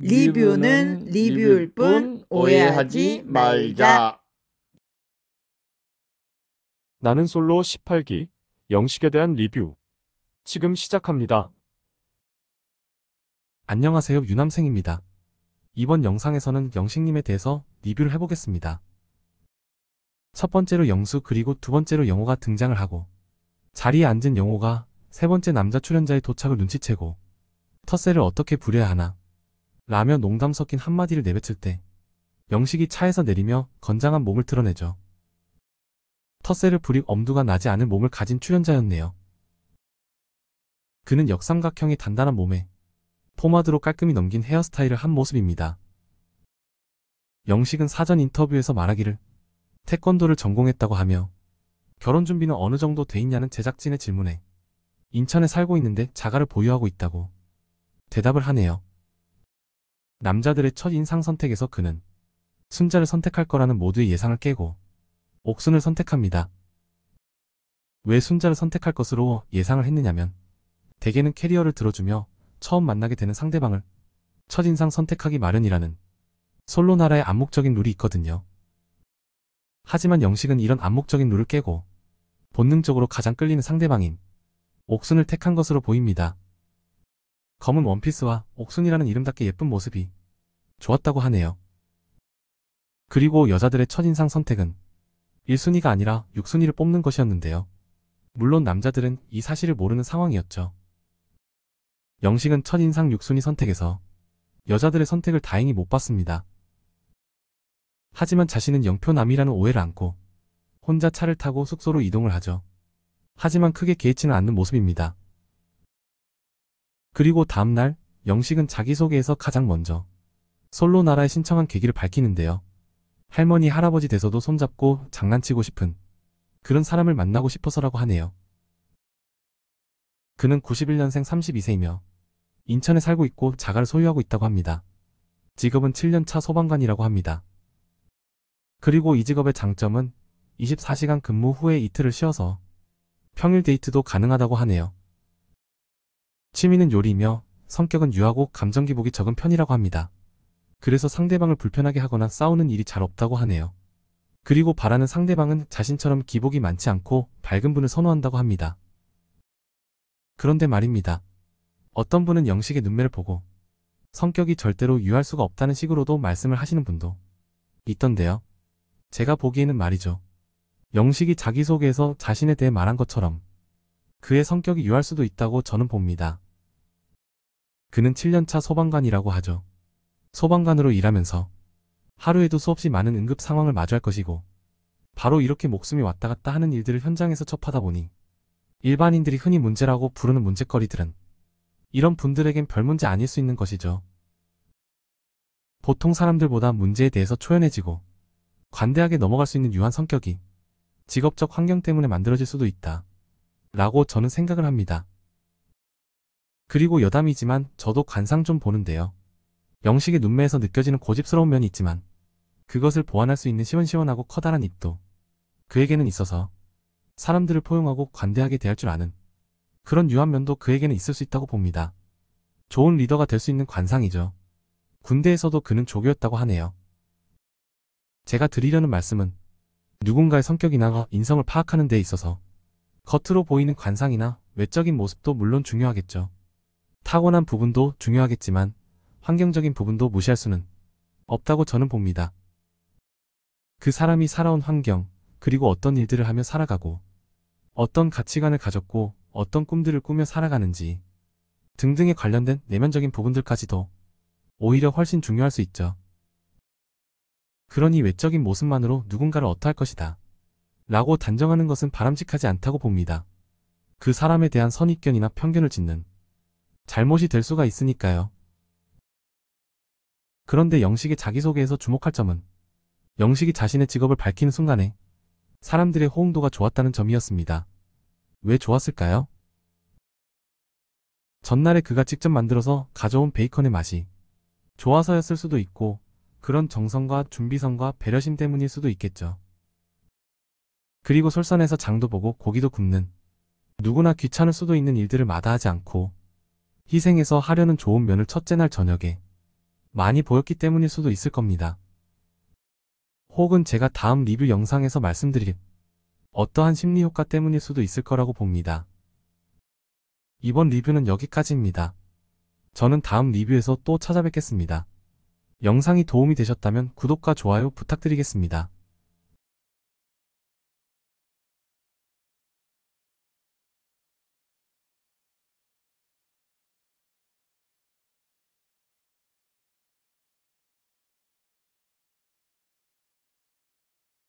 리뷰는 리뷰일 뿐 오해하지 말자. 나는 솔로 18기 영식에 대한 리뷰 지금 시작합니다. 안녕하세요, 유남생입니다. 이번 영상에서는 영식님에 대해서 리뷰를 해보겠습니다. 첫 번째로 영수 그리고 두 번째로 영호가 등장을 하고 자리에 앉은 영호가 세 번째 남자 출연자의 도착을 눈치채고 텃세를 어떻게 부려야 하나 라며 농담 섞인 한마디를 내뱉을 때 영식이 차에서 내리며 건장한 몸을 드러내죠. 텃세를 부릴 엄두가 나지 않을 몸을 가진 출연자였네요. 그는 역삼각형의 단단한 몸에 포마드로 깔끔히 넘긴 헤어스타일을 한 모습입니다. 영식은 사전 인터뷰에서 말하기를 태권도를 전공했다고 하며 결혼 준비는 어느 정도 돼 있냐는 제작진의 질문에 인천에 살고 있는데 자가를 보유하고 있다고 대답을 하네요. 남자들의 첫 인상 선택에서 그는 순자를 선택할 거라는 모두의 예상을 깨고 옥순을 선택합니다. 왜 순자를 선택할 것으로 예상을 했느냐면 대개는 캐리어를 들어주며 처음 만나게 되는 상대방을 첫인상 선택하기 마련이라는 솔로 나라의 암묵적인 룰이 있거든요. 하지만 영식은 이런 암묵적인 룰을 깨고 본능적으로 가장 끌리는 상대방인 옥순을 택한 것으로 보입니다. 검은 원피스와 옥순이라는 이름답게 예쁜 모습이 좋았다고 하네요. 그리고 여자들의 첫인상 선택은 1순위가 아니라 6순위를 뽑는 것이었는데요. 물론 남자들은 이 사실을 모르는 상황이었죠. 영식은 첫인상 6순위 선택에서 여자들의 선택을 다행히 못 봤습니다. 하지만 자신은 영표남이라는 오해를 안고 혼자 차를 타고 숙소로 이동을 하죠. 하지만 크게 개의치는 않는 모습입니다. 그리고 다음날 영식은 자기소개에서 가장 먼저 솔로 나라에 신청한 계기를 밝히는데요. 할머니 할아버지 돼서도 손잡고 장난치고 싶은 그런 사람을 만나고 싶어서라고 하네요. 그는 91년생 32세이며 인천에 살고 있고 자가를 소유하고 있다고 합니다. 직업은 7년차 소방관이라고 합니다. 그리고 이 직업의 장점은 24시간 근무 후에 이틀을 쉬어서 평일 데이트도 가능하다고 하네요. 취미는 요리이며 성격은 유하고 감정 기복이 적은 편이라고 합니다. 그래서 상대방을 불편하게 하거나 싸우는 일이 잘 없다고 하네요. 그리고 바라는 상대방은 자신처럼 기복이 많지 않고 밝은 분을 선호한다고 합니다. 그런데 말입니다. 어떤 분은 영식의 눈매를 보고 성격이 절대로 유할 수가 없다는 식으로도 말씀을 하시는 분도 있던데요. 제가 보기에는 말이죠. 영식이 자기소개에서 자신에 대해 말한 것처럼 그의 성격이 유할 수도 있다고 저는 봅니다. 그는 7년차 소방관이라고 하죠. 소방관으로 일하면서 하루에도 수없이 많은 응급 상황을 마주할 것이고 바로 이렇게 목숨이 왔다 갔다 하는 일들을 현장에서 접하다 보니 일반인들이 흔히 문제라고 부르는 문제거리들은 이런 분들에겐 별 문제 아닐 수 있는 것이죠. 보통 사람들보다 문제에 대해서 초연해지고 관대하게 넘어갈 수 있는 유한 성격이 직업적 환경 때문에 만들어질 수도 있다 라고 저는 생각을 합니다. 그리고 여담이지만 저도 관상 좀 보는데요. 영식의 눈매에서 느껴지는 고집스러운 면이 있지만 그것을 보완할 수 있는 시원시원하고 커다란 입도 그에게는 있어서 사람들을 포용하고 관대하게 대할 줄 아는 그런 유한 면도 그에게는 있을 수 있다고 봅니다. 좋은 리더가 될 수 있는 관상이죠. 군대에서도 그는 조교였다고 하네요. 제가 드리려는 말씀은 누군가의 성격이나 인성을 파악하는 데 있어서 겉으로 보이는 관상이나 외적인 모습도 물론 중요하겠죠. 타고난 부분도 중요하겠지만 환경적인 부분도 무시할 수는 없다고 저는 봅니다. 그 사람이 살아온 환경, 그리고 어떤 일들을 하며 살아가고 어떤 가치관을 가졌고 어떤 꿈들을 꾸며 살아가는지 등등에 관련된 내면적인 부분들까지도 오히려 훨씬 중요할 수 있죠. 그러니 외적인 모습만으로 누군가를 어떠할 것이다 라고 단정하는 것은 바람직하지 않다고 봅니다. 그 사람에 대한 선입견이나 편견을 짓는 잘못이 될 수가 있으니까요. 그런데 영식의 자기소개에서 주목할 점은 영식이 자신의 직업을 밝히는 순간에 사람들의 호응도가 좋았다는 점이었습니다. 왜 좋았을까요? 전날에 그가 직접 만들어서 가져온 베이컨의 맛이 좋아서였을 수도 있고 그런 정성과 준비성과 배려심 때문일 수도 있겠죠. 그리고 솔선해서 장도 보고 고기도 굽는 누구나 귀찮을 수도 있는 일들을 마다하지 않고 희생해서 하려는 좋은 면을 첫째 날 저녁에 많이 보였기 때문일 수도 있을 겁니다. 혹은 제가 다음 리뷰 영상에서 말씀드릴 어떠한 심리 효과 때문일 수도 있을 거라고 봅니다. 이번 리뷰는 여기까지입니다. 저는 다음 리뷰에서 또 찾아뵙겠습니다. 영상이 도움이 되셨다면 구독과 좋아요 부탁드리겠습니다.